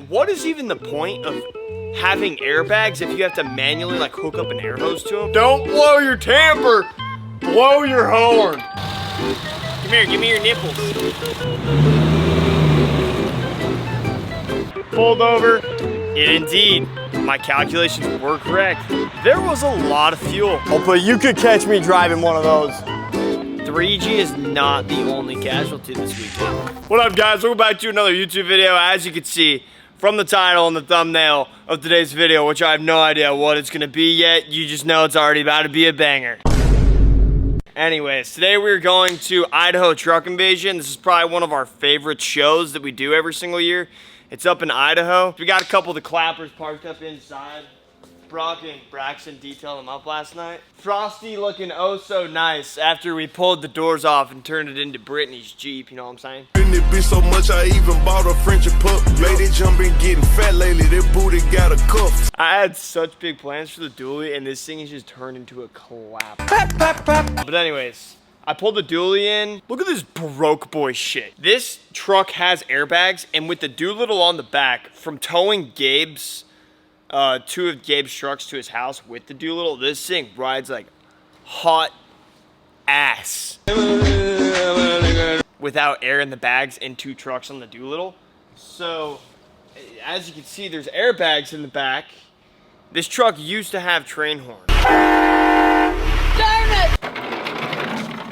what is even the point of having airbags if you have to manually like hook up an air hose to them? Don't blow your tamper, blow your horn. Come here, give me your nipples. Pulled over, and indeed, my calculations were correct. There was a lot of fuel. Oh, but you could catch me driving one of those. 3G is not the only casualty this weekend. What up, guys? Welcome back to another YouTube video. As you can see from the title and the thumbnail of today's video, which I have no idea what it's gonna be yet, you just know it's already about to be a banger. Anyways, today we're going to Idaho Truck Invasion. This is probably one of our favorite shows that we do every single year. It's up in Idaho. We got a couple of the clappers parked up inside. Brock and Braxton detailed them up last night. Frosty looking oh so nice after we pulled the doors off and turned it into Brittany's Jeep, you know what I'm saying? It be so much I even bought a French pup. Lady jumping, getting fat lately. That booty got a cuff. I had such big plans for the dually, and this thing has just turned into a clap. But anyways, I pulled the dually in. Look at this broke boy shit. This truck has airbags, and with the Doolittle on the back, from towing Gabe's, two of Gabe's trucks to his house with the Doolittle, this thing rides like hot ass. Without air in the bags and two trucks on the Doolittle. So, as you can see, there's airbags in the back. This truck used to have train horn. Darn it!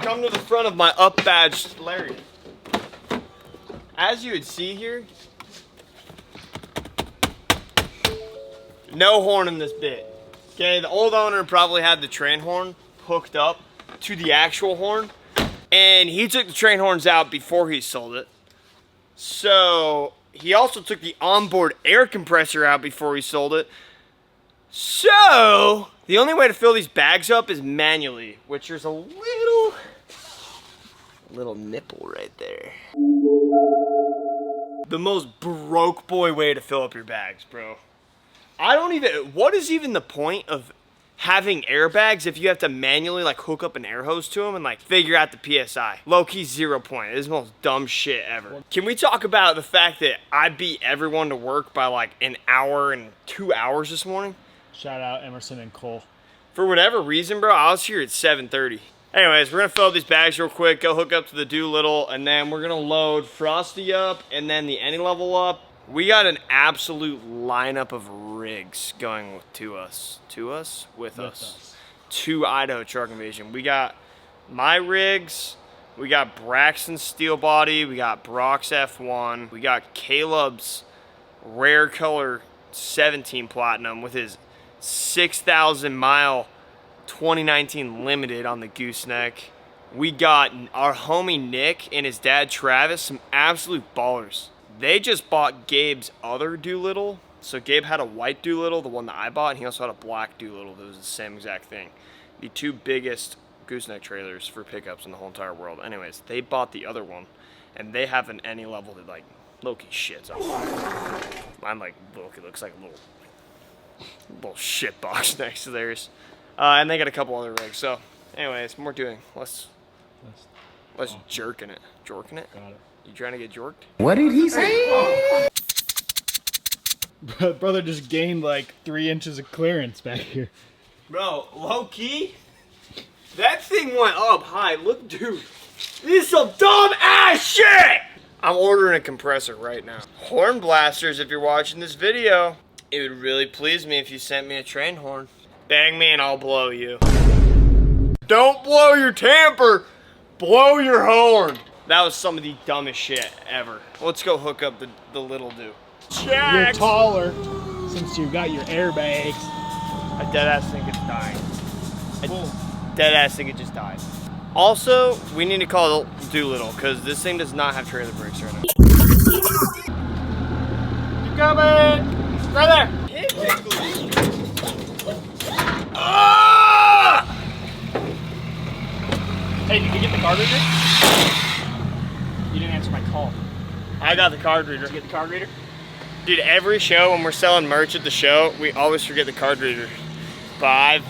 Come to the front of my up-badged Lariat. As you would see here, no horn in this bit. Okay, the old owner probably had the train horn hooked up to the actual horn, and he took the train horns out before he sold it. So he also took the onboard air compressor out before he sold it. So the only way to fill these bags up is manually, which there's a little nipple right there. The most broke boy way to fill up your bags, bro. What is even the point of having airbags if you have to manually like hook up an air hose to them and like figure out the PSI? Low-key 0 point. This is the most dumb shit ever. Can we talk about the fact that I beat everyone to work by like an hour and 2 hours this morning? Shout out Emerson and Cole. For whatever reason, bro, I was here at 7:30. Anyways, we're gonna fill up these bags real quick, go hook up to the Doolittle, and then we're gonna load Frosty up and then the any level up. We got an absolute lineup of rigs going with us to Idaho Truck Invasion. We got my rigs, we got Braxton's steel body, we got Brock's F1, we got Caleb's rare color 17 platinum with his 6,000 mile 2019 limited on the gooseneck. We got our homie Nick and his dad Travis, some absolute ballers. They just bought Gabe's other Doolittle. So Gabe had a white Doolittle, the one that I bought, and he also had a black Doolittle that was the same exact thing. The two biggest gooseneck trailers for pickups in the whole entire world. Anyways, they bought the other one, and they have an any level that like low-key shits on. Mine like low-key looks like a little shit box next to theirs. And they got a couple other rigs. So anyways, more doing. Let's jerking it. Jorking it? Got it. You trying to get jorked? What did he say? Brother just gained like 3 inches of clearance back here. Bro, low key, that thing went up high. Look, dude, this is some dumb ass shit. I'm ordering a compressor right now. Horn blasters, if you're watching this video, it would really please me if you sent me a train horn. Bang me and I'll blow you. Don't blow your tamper, blow your horn. That was some of the dumbest shit ever. Let's go hook up the little dude. You're taller since you got your airbags. I deadass think it's dying. Deadass think it just died. Also, we need to call Doolittle because this thing does not have trailer brakes right now. You're coming! Right there! Hit me. Ah! Hey, did you get the card reader? You didn't answer my call. I got the card reader. Did you get the card reader? Dude, every show when we're selling merch at the show, we always forget the card reader. But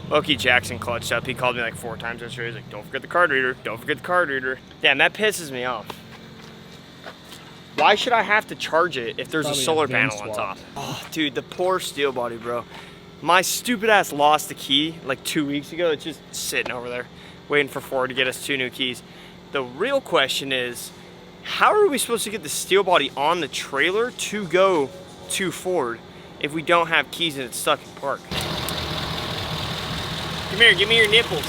Loki Jackson clutched up. He called me like 4 times yesterday. He's like, don't forget the card reader. Don't forget the card reader. Damn, that pisses me off. Why should I have to charge it if there's Probably a solar a VIN panel on swap. top? Oh, dude, the poor steel body, bro. My stupid ass lost the key like 2 weeks ago. It's just sitting over there, waiting for Ford to get us 2 new keys. The real question is, how are we supposed to get the steel body on the trailer to go to Ford if we don't have keys and it's stuck in park? Come here, give me your nipples.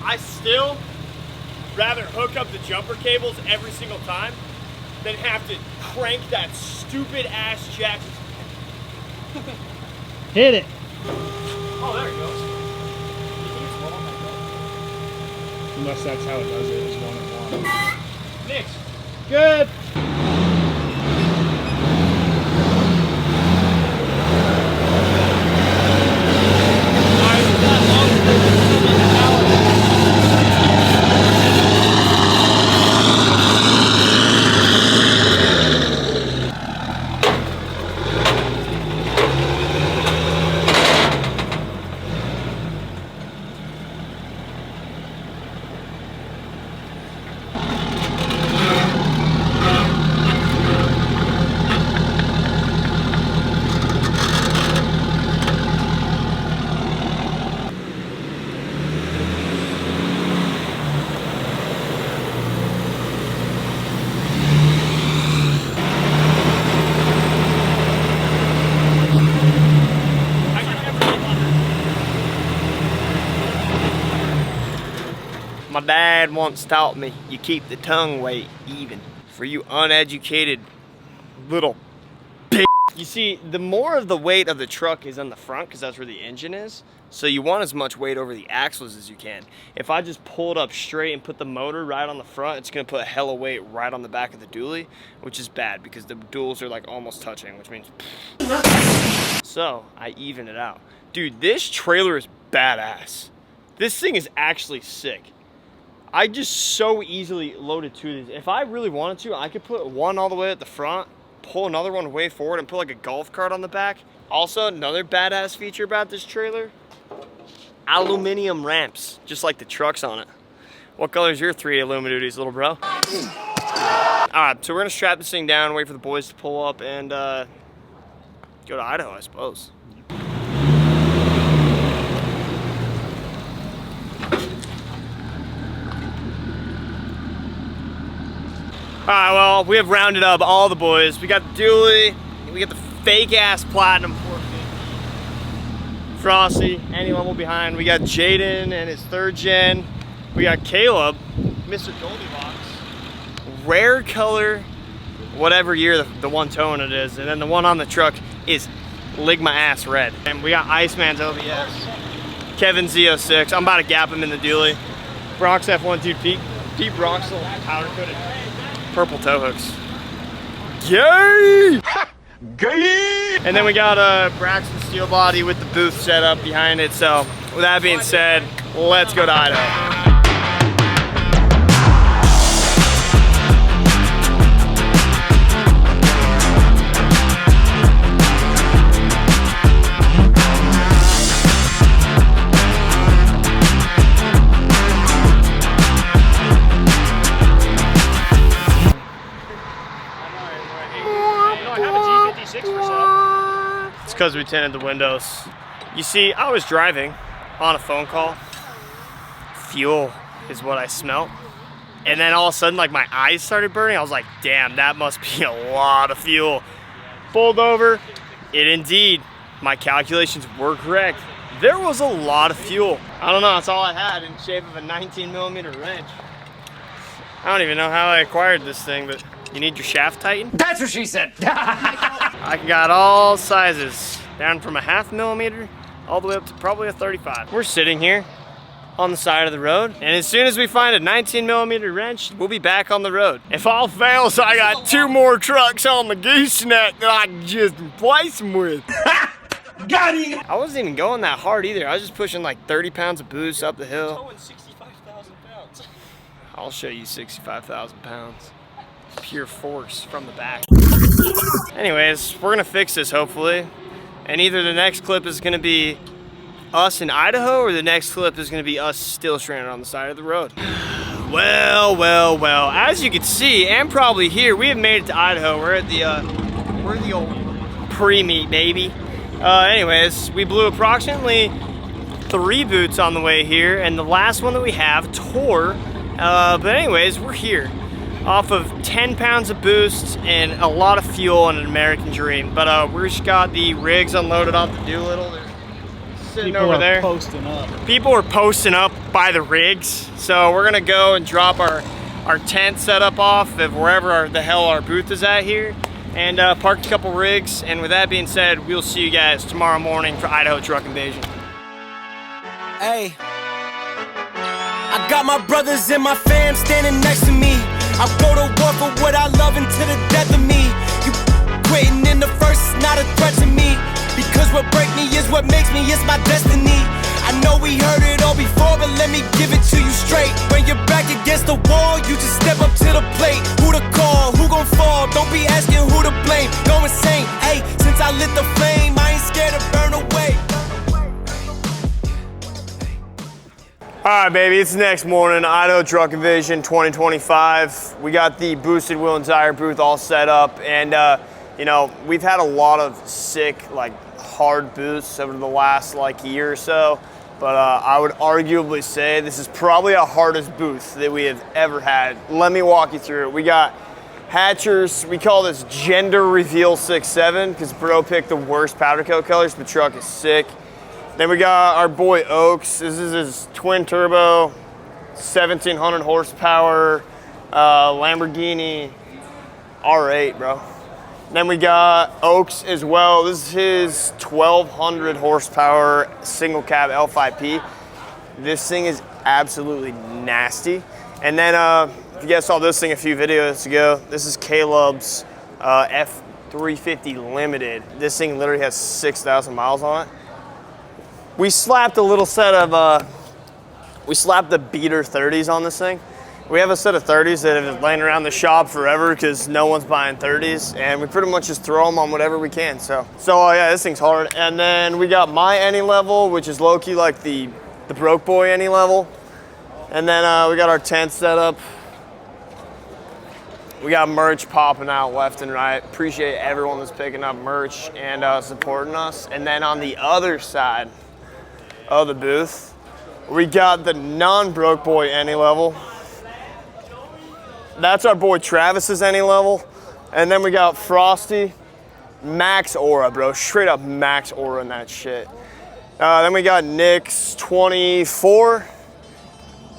I still rather hook up the jumper cables every single time than have to crank that stupid ass jack. Hit it. Oh, there it goes. Unless that's how it does it. It's 1 and 1. Mix. Good. My dad once taught me, you keep the tongue weight even. For you uneducated little bitch. You see, the more of the weight of the truck is on the front, because that's where the engine is, so you want as much weight over the axles as you can. If I just pull it up straight and put the motor right on the front, it's gonna put a hella weight right on the back of the dually, which is bad because the duals are like almost touching, which means so I even it out. Dude, this trailer is badass. This thing is actually sick. I just so easily loaded 2 of these. If I really wanted to, I could put one all the way at the front, pull another one way forward, and put like a golf cart on the back. Also, another badass feature about this trailer, aluminum ramps, just like the trucks on it. What color is your 3 Illuminuties, little bro? All right, so we're gonna strap this thing down, wait for the boys to pull up, and go to Idaho, I suppose. All right, well, we have rounded up all the boys. We got the dually, we got the fake ass Platinum 450. Frosty, any level behind. We got Jaden and his 3rd gen. We got Caleb, Mr. Goldilocks. Rare color, whatever year the one tone it is. And then the one on the truck is Ligma ass red. And we got Iceman's OBS. Kevin Z06, I'm about to gap him in the dually. Brock's F1, dude, Pete Brock's little powder coated purple tow hooks. Yay! Gay! And then we got a Braxton steel body with the booth set up behind it. So with that being said, let's go to Idaho. It's because we tinted the windows. You see, I was driving on a phone call. Fuel is what I smelled. And then all of a sudden, like, my eyes started burning. I was like, damn, that must be a lot of fuel. Pulled over. It indeed, my calculations were correct. There was a lot of fuel. I don't know, that's all I had in the shape of a 19mm wrench. I don't even know how I acquired this thing, but you need your shaft tightened? That's what she said. I got all sizes, down from a 0.5 millimeter all the way up to probably a 35. We're sitting here on the side of the road, and as soon as we find a 19mm wrench, we'll be back on the road. If all fails, I got 2 more trucks on the gooseneck that I can just replace them with. Got him. I wasn't even going that hard either. I was just pushing like 30 pounds of boost up the hill. Towing 65,000 pounds. I'll show you 65,000 pounds. Pure force from the back. Anyways, we're gonna fix this hopefully. And either the next clip is gonna be us in Idaho or the next clip is gonna be us still stranded on the side of the road. Well, as you can see, and probably hear, we have made it to Idaho. We're at the old pre-meet, baby. Anyways, we blew approximately 3 boots on the way here, and the last one that we have tore. But anyways, we're here off of 10 pounds of boost and a lot of fuel and an American dream. But we just got the rigs unloaded off the Doolittle. They're sitting over there. People are posting up. People are posting up by the rigs. So we're gonna go and drop our tent setup off of wherever the hell our booth is at here, and park a couple rigs. And with that being said, we'll see you guys tomorrow morning for Idaho Truck Invasion. Hey, I got my brothers and my fam standing next to me. I'll go to war for what I love until the death of me. You quitting in the first is not a threat to me, because what break me is what makes me, it's my destiny. I know we heard it all before, but let me give it to you straight. When you're back against the wall, you just step up to the plate. Who to call, who gon' fall, don't be asking who to blame. Go insane, hey, since I lit the flame, I ain't scared to burn away. All right, baby, it's the next morning, Idaho Truck Invasion 2025. We got the boosted wheel and tire booth all set up, and you know, we've had a lot of sick, like, hard booths over the last, like, year or so, but I would arguably say this is probably our hardest booth that we have ever had. Let me walk you through it. We got hatchers. We call this Gender Reveal 6.7 because bro picked the worst powder coat colors, but truck is sick. Then we got our boy Oaks. This is his twin turbo, 1700 horsepower, Lamborghini R8, bro. Then we got Oaks as well. This is his 1200 horsepower single cab L5P. This thing is absolutely nasty. And then if you guys saw this thing a few videos ago, this is Caleb's F350 Limited. This thing literally has 6,000 miles on it. We slapped a little set of, we slapped the beater 30s on this thing. We have a set of 30s that have been laying around the shop forever because no one's buying 30s, and we pretty much just throw them on whatever we can. So yeah, this thing's hard. And then we got my any level, which is low-key like the broke boy any level. And then we got our tent set up. We got merch popping out left and right. Appreciate everyone that's picking up merch and supporting us. And then on the other side of the booth, we got the non-broke boy any level. That's our boy Travis's any level. And then we got Frosty, max aura, bro. Straight up max aura in that shit. Then we got Nick's 24.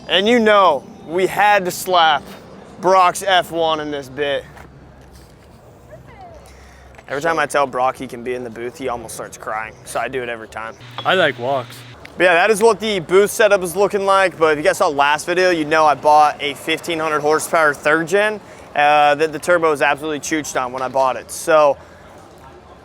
And you know, we had to slap Brock's F1 in this bit. Every time I tell Brock he can be in the booth, he almost starts crying. So I do it every time. I like walks. But yeah, that is what the booth setup is looking like. But if you guys saw last video, you know I bought a 1500 horsepower 3rd gen that the turbo is absolutely chooched on when I bought it. So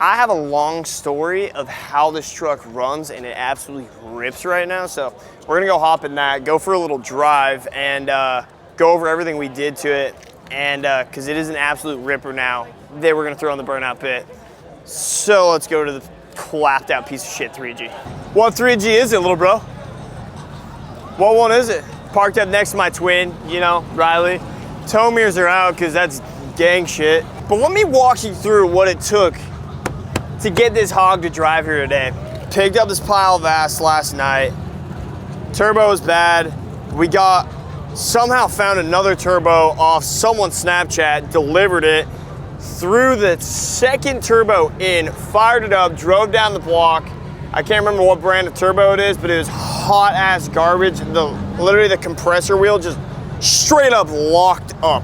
I have a long story of how this truck runs, and it absolutely rips right now. So we're gonna go hop in that, go for a little drive, and go over everything we did to it. And because it is an absolute ripper now that we're gonna throw in the burnout pit. So let's go to the clapped out piece of shit 3G. What 3G is it, little bro? What one is it? Parked up next to my twin, you know, Riley. Tow mirrors are out because that's gang shit. But let me walk you through what it took to get this hog to drive here today. Picked up this pile of ass last night. Turbo was bad. We somehow found another turbo off someone's Snapchat, delivered it, threw the second turbo in, fired it up, drove down the block. I can't remember what brand of turbo it is, but it was hot ass garbage. Literally the compressor wheel just straight up locked up.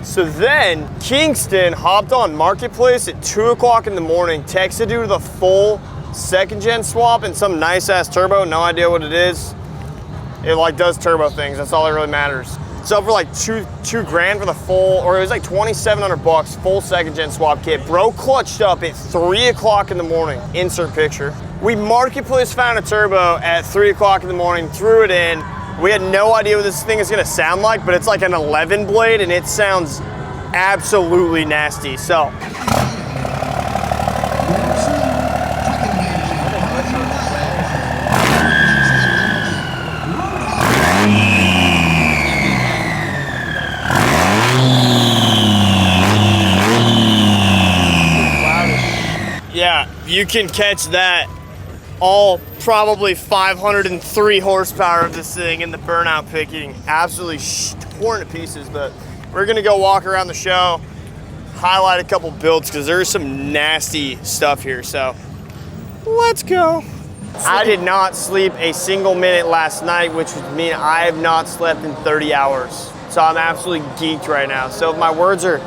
So then Kingston hopped on Marketplace at 2 o'clock in the morning, texted you the full 2nd gen swap and some nice ass turbo, no idea what it is. It like does turbo things, that's all that really matters. So for like two grand for the full, or it was like 2,700 bucks, full 2nd gen swap kit. Bro clutched up at 3 o'clock in the morning, insert picture. We Marketplace found a turbo at 3 o'clock in the morning, threw it in. We had no idea what this thing is gonna sound like, but it's like an 11 blade and it sounds absolutely nasty, so. you can catch that all probably 503 horsepower of this thing in the burnout picking. Absolutely torn to pieces, but we're gonna go walk around the show, highlight a couple builds because there's some nasty stuff here, so let's go. I did not sleep a single minute last night, which would mean I have not slept in 30 hours. So I'm absolutely geeked right now. So if my words are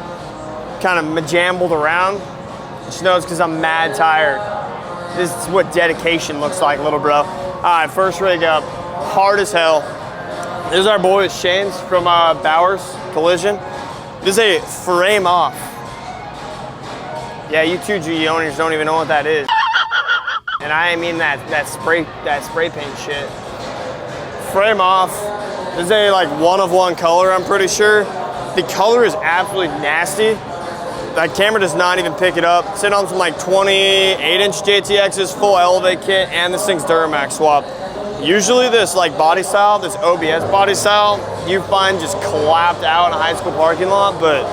kind of majambled around, just know it's because I'm mad tired. This is what dedication looks like, little bro. All right, first rig up, hard as hell. This is our boy Shane's from Bowers Collision. This is a frame off. Yeah, you 2G owners don't even know what that is. And I mean that spray paint shit. Frame off. This is a like one of one color, I'm pretty sure. The color is absolutely nasty. That camera does not even pick it up. Sitting on some like 28-inch JTXs, full Elevate kit, and this thing's Duramax swap. Usually this like body style, this OBS body style, you find just clapped out in a high school parking lot, but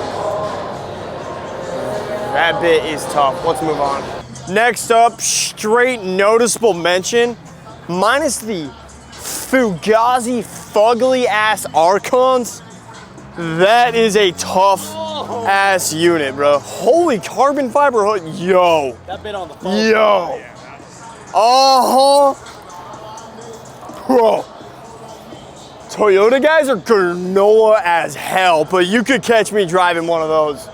that bit is tough. Let's move on. Next up, straight noticeable mention, minus the Fugazi fugly ass Archons. That is a tough ass unit, bro. Holy carbon fiber hood, yo. That bit on the phone. Yo. Bro. Toyota guys are granola as hell, but you could catch me driving one of those.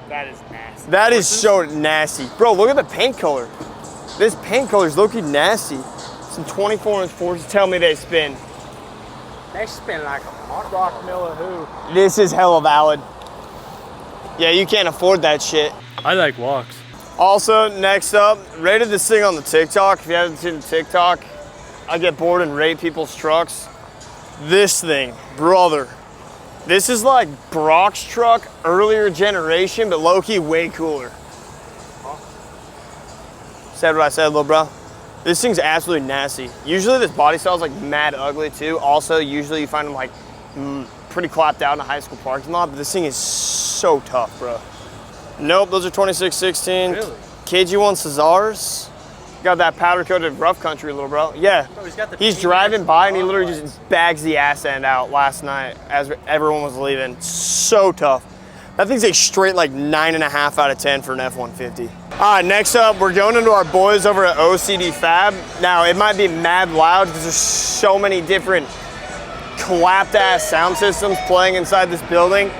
That is nasty. That is so nasty. Bro, look at the paint color. This paint color is low-key nasty. Some 24-inch forces tell me they spin. They spin like a hot rock Miller who. This is hella valid. Yeah, you can't afford that shit. I like walks. Also, next up, rated this thing on the TikTok. If you haven't seen the TikTok, I get bored and rate people's trucks. This thing, brother. This is like Brock's truck, earlier generation, but low-key way cooler. Said what I said, little bro. This thing's absolutely nasty. Usually this body style is like mad ugly too. Also, usually you find them like pretty clapped out in a high school parking lot, but this thing is so tough, bro. Nope, those are 2616. Really? KG1 Cesars. Got that powder coated rough country, little bro. Yeah. Bro, he's driving by and he literally just bags the ass end out last night as everyone was leaving. So tough. That thing's a straight like 9.5 out of 10 for an F-150. All right, next up, we're going into our boys over at OCD Fab. Now, it might be mad loud because there's so many different clapped ass sound systems playing inside this building.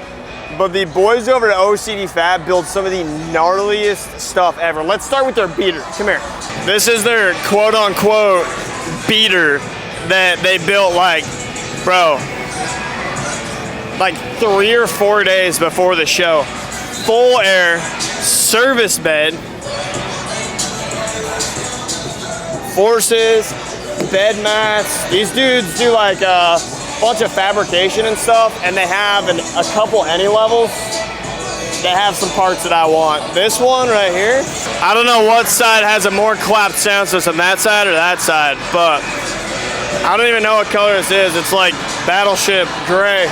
But the boys over at OCD Fab build some of the gnarliest stuff ever. Let's start with their beater. Come here. This is their quote unquote beater that they built like, bro, like 3 or 4 days before the show. Full air, service bed, forces, bed mats. These dudes do like a bunch of fabrication and stuff, and they have a couple any levels. They have some parts that I want. This one right here, I don't know what side has a more clapped sound system, that side or that side, but I don't even know what color this is. It's like Battleship gray.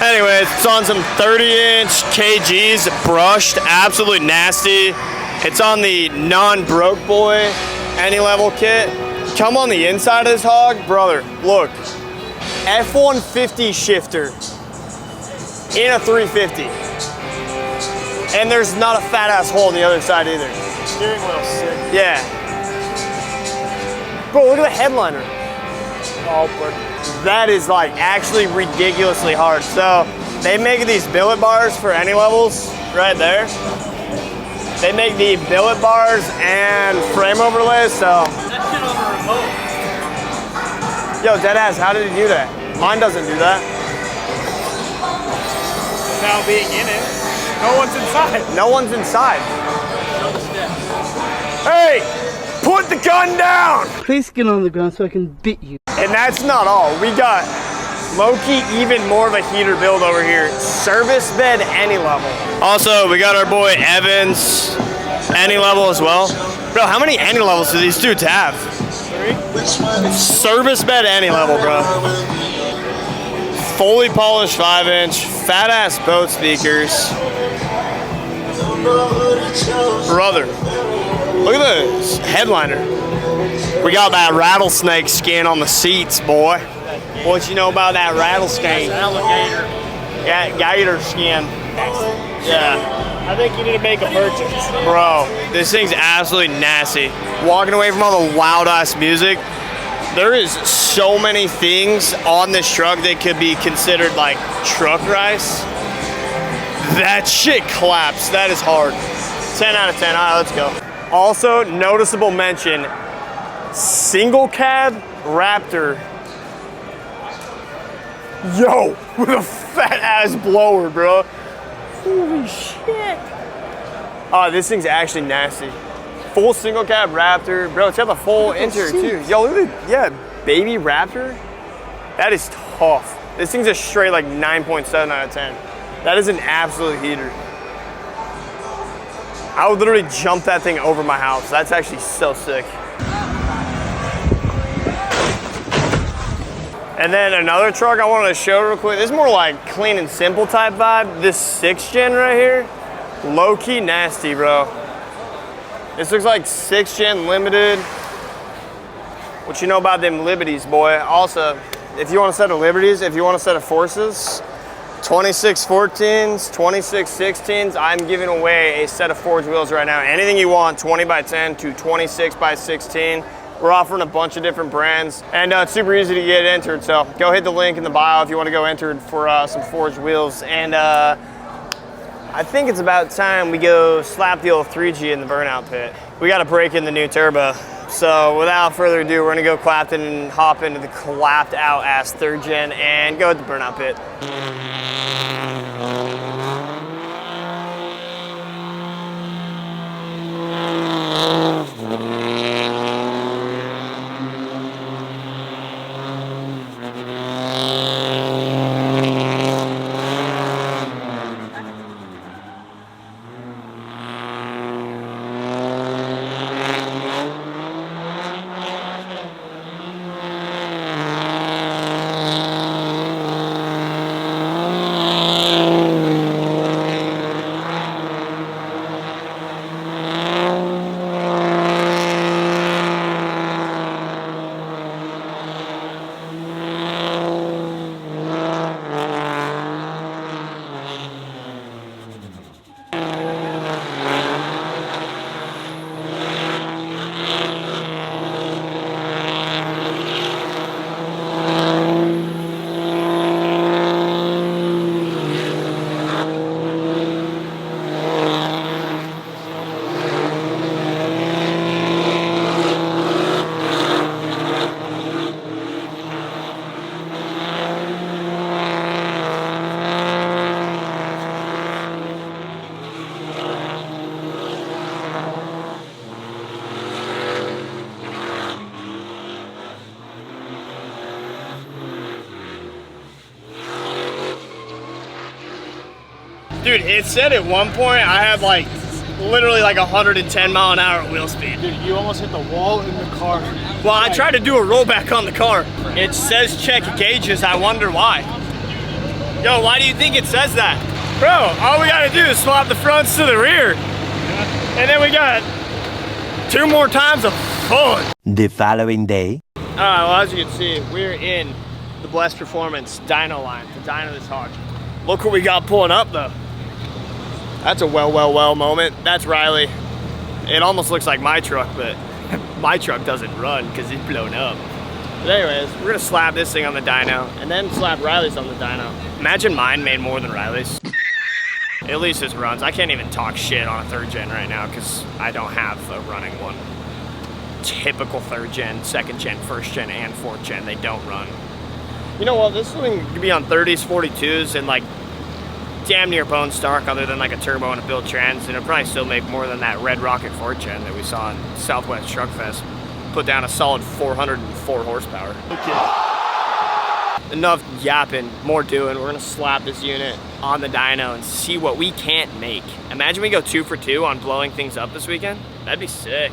Anyway, it's on some 30-inch KGs, brushed, absolutely nasty. It's on the non-broke boy any level kit. Come on the inside of this hog, brother, look. F-150 shifter in a 350. And there's not a fat ass hole on the other side either. Steering wheel sick. Yeah. Bro, look at the headliner. Oh, but That is like actually ridiculously hard. So they make these billet bars for any levels right there. They make the billet bars and frame overlays, so. that shit on the remote. Yo, deadass, how did he do that? Mine doesn't do that. Now being in it, no one's inside. No one's inside. Hey, put the gun down! Please get on the ground so I can beat you. And that's not all. We got low-key even more of a heater build over here. Service bed any level. Also, we got our boy Evans any level as well. Bro, how many any levels do these dudes have? 3? Service bed any level, bro. Fully polished 5-inch, fat-ass boat speakers. Brother. Look at the headliner. We got that rattlesnake skin on the seats, boy. What you know about that rattlesnake? Alligator. Yeah, gator skin. Yeah. I think you need to make a purchase. Bro, this thing's absolutely nasty. Walking away from all the loud ass music, there is so many things on this truck that could be considered like truck rice. That shit claps. That is hard. 10 out of 10. All right, let's go. Also, noticeable mention, single cab Raptor. Yo, with a fat ass blower, bro. Holy shit. Oh, this thing's actually nasty. Full single cab Raptor. Bro, it's got the full interior too. Yo, look at, yeah, baby Raptor. That is tough. This thing's a straight like 9.7 out of 10. That is an absolute heater. I would literally jump that thing over my house. That's actually so sick. And then another truck I wanted to show real quick. This is more like clean and simple type vibe. This 6th gen right here, low key nasty, bro. This looks like 6th gen limited. What you know about them Liberties, boy? Also, if you want a set of Liberties, if you want a set of Forces, 26 14s, 26 16s, I'm giving away a set of forged wheels right now. Anything you want, 20 by 10 to 26 by 16. We're offering a bunch of different brands, and it's super easy to get entered, so go hit the link in the bio if you want to go entered for some forged wheels. And I think it's about time we go slap the old 3G in the burnout pit. We got to break in the new turbo. So without further ado, we're going to go Clapton and hop into the clapped out ass 3rd gen and go hit the burnout pit. Dude, it said at one point I had like literally like 110 mile an hour wheel speed. Dude, you almost hit the wall in the car. Well, I tried to do a rollback on the car. It says check gauges. I wonder why. Yo, why do you think it says that? Bro, all we gotta do is swap the fronts to the rear. And then we got 2 more times of fun. The following day. All right, well, as you can see, we're in the Blessed Performance dyno line, the dyno this hard. Look what we got pulling up though. That's a well moment. That's Riley. It almost looks like my truck, but my truck doesn't run because it's blown up. But anyways, we're gonna slap this thing on the dyno and then slap Riley's on the dyno. Imagine mine made more than Riley's. At least this runs. I can't even talk shit on a 3rd gen right now because I don't have a running one. Typical 3rd gen, 2nd gen, 1st gen, and 4th gen, they don't run. You know what, this thing could be on 30s, 42s, and like damn near bone stark other than like a turbo and a build trans, and it'll probably still make more than that Red Rocket 4th gen that we saw in Southwest Truck Fest. Put down a solid 404 horsepower. Okay. Enough yapping, more doing. We're gonna slap this unit on the dyno and see what we can't make. Imagine we go 2 for 2 on blowing things up this weekend. That'd be sick.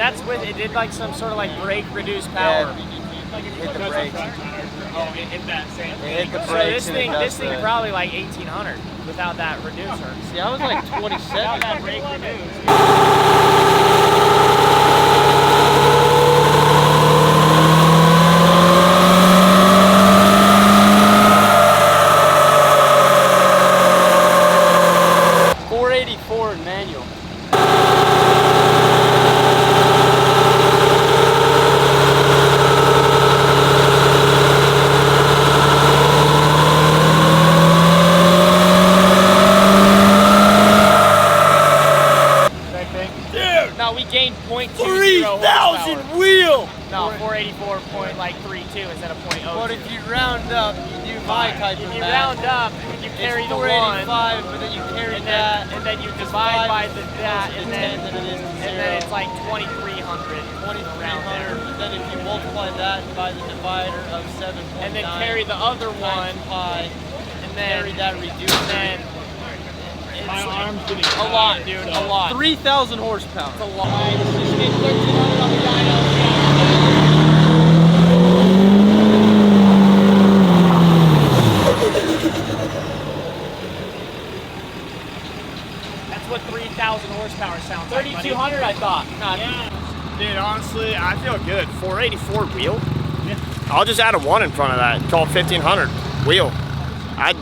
that's with, it did like some sort of like brake reduced power. Hit the brakes. Oh, it hit that same thing. Hit the So brakes. this thing is probably like 1800 without that reducer. See, I was like 27. Without that brake reduced. Manual. No, we gained 0.20 3,000 wheel! No, 484.32 instead of 0.02. But if you round up, you do my type of If you math. round up, you carry the 485, one, but then you carry and that, then you divide by the that, and and then it is then it's like 2,300 around there. But then if you multiply that by the divider of 7.9, And then carry the other one, pi, and then carry that reducer. and then it's My arm's getting a lot, dude, a lot. 3,000 horsepower. It's a lot. Just made 1,300 on the dyno. That's what 3,000 horsepower sounds like. 3,200, I thought. Yeah. Dude, honestly, I feel good. 484 wheel? Yeah. I'll just add a 1 in front of that. Call it 1,500 wheel.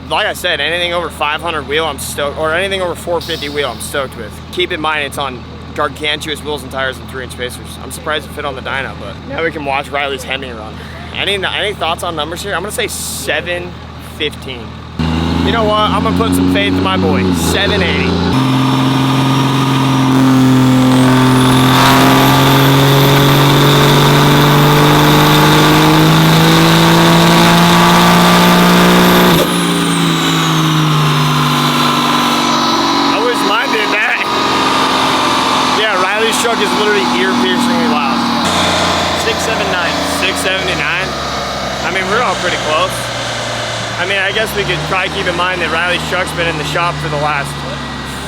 Like I said, anything over 500 wheel, I'm stoked, or anything over 450 wheel, I'm stoked with. Keep in mind, it's on gargantuous wheels and tires and 3-inch spacers. I'm surprised it fit on the dyno, but now we can watch Riley's Hemi run. Any thoughts on numbers here? I'm gonna say 715. You know what? I'm gonna put some faith in my boy. 780. Truck is literally ear-piercingly loud. 679. 679? I mean, we're all pretty close. I mean, I guess we could probably keep in mind that Riley's truck's been in the shop for the last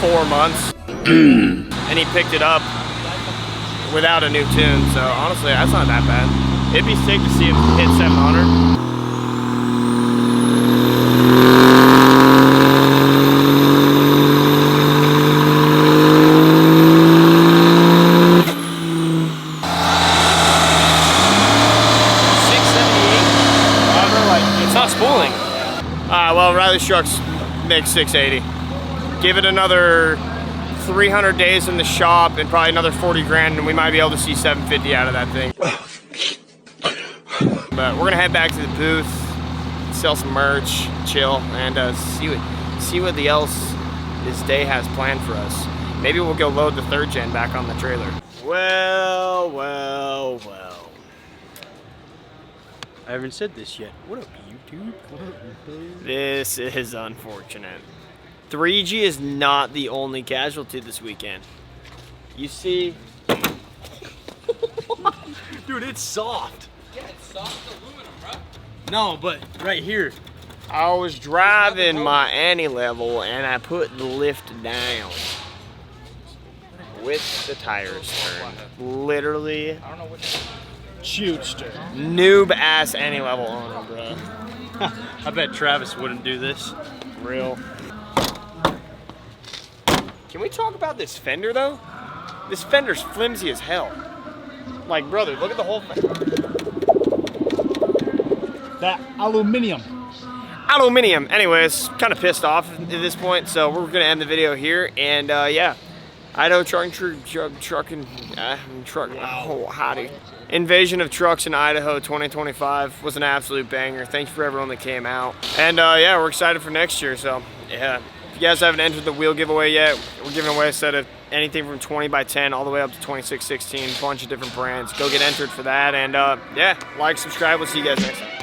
4 months. And he picked it up without a new tune, so honestly, that's not that bad. It'd be sick to see him hit 700. Well, Riley's trucks make 680. Give it another 300 days in the shop and probably another 40 grand and we might be able to see 750 out of that thing. But we're gonna head back to the booth, sell some merch, chill, and see what else this day has planned for us. Maybe we'll go load the 3rd gen back on the trailer. Well. I haven't said this yet. What up, YouTube? This is unfortunate. 3G is not the only casualty this weekend. You see? Dude, it's soft. Yeah, it's soft aluminum, bro. No, but right here. I was driving my anti-level and I put the lift down with the tires turned. Literally. I don't know which Shootster. Noob ass anti-level owner, bro. I bet Travis wouldn't do this. Real. Can we talk about this fender though? This fender's flimsy as hell. Like, brother, look at the whole fender. That aluminium. Aluminium. Anyways, kind of pissed off at this point, so we're gonna end the video here. And yeah, Idaho trucking. Oh, howdy. Invasion of Trucks in Idaho 2025 was an absolute banger. Thank you for everyone that came out. And yeah, we're excited for next year. So yeah, if you guys haven't entered the wheel giveaway yet, we're giving away a set of anything from 20x10 all the way up to 2616, a bunch of different brands. Go get entered for that. And yeah, like, subscribe. We'll see you guys next time.